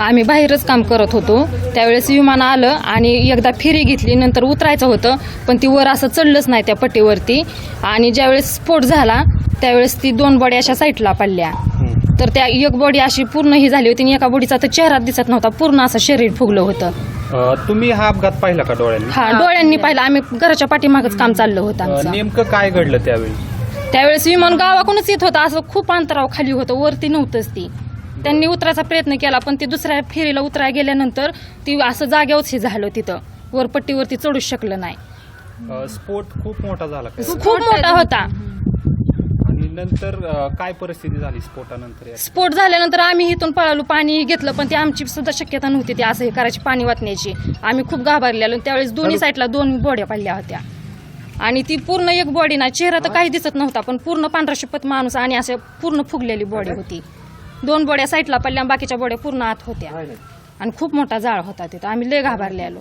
आम्ही बाहेरच काम करत होतो. त्यावेळेस विमान आलं आणि एकदा फेरी घेतली, नंतर उतरायचं होतं पण ती वर असं चढलंच नाही त्या पट्टीवरती. आणि ज्यावेळेस स्फोट झाला त्यावेळेस ती 2 बॉडी अशा साईडला पडल्या. तर त्या एक बॉडी अशी पूर्ण ही झाली होती आणि एका बॉडीचा तर चेहरा दिसत नव्हता, पूर्ण असं शरीर फुगलं होतं. तुम्ही हा अपघात पाहिला का डोळ्यांनी? हा, डोळ्यांनी पाहिलं. आम्ही घराच्या पाठीमागच काम चाललं होतं आमचं. नेमकं काय घडलं त्यावेळी? त्यावेळेस विमान गावाकडूनच येत होतं, असं खूप अंतरावर खाली होतं, वरती नव्हतंच ती. त्यांनी उतरायचा प्रयत्न केला पण ती दुसऱ्या फेरीला उतरायला गेल्यानंतर ती असं जागेवरच हे झालं, तिथं वर पट्टीवरती चढूच शकलं नाही. स्फोट खूप मोठा झाला का? खूप मोठा होता. आणि नंतर काय परिस्थिती झाली स्फोटानंतर? स्फोट झाल्यानंतर आम्ही इथून पळालो, पाणी घेतलं पण ती आमची सुद्धा शक्यता नव्हती ती असं हे करायची, पाणी वाटण्याची. आम्ही खूप घाबरलेलो. त्यावेळेस दोन्ही साईडला 2 बॉड्या पडल्या होत्या आणि ती पूर्ण एक बॉडी ना, चेहरा तर काही दिसत नव्हता पण पूर्ण पांढरा शुपत माणूस आणि असं पूर्ण फुगलेली बॉडी होती. 2 बॉड्या साईडला पडल्या, बाकीच्या बॉड्या पूर्ण आत होत्या आणि खूप मोठा जाळ होता तिथं. आम्ही लय घाबरलेलो.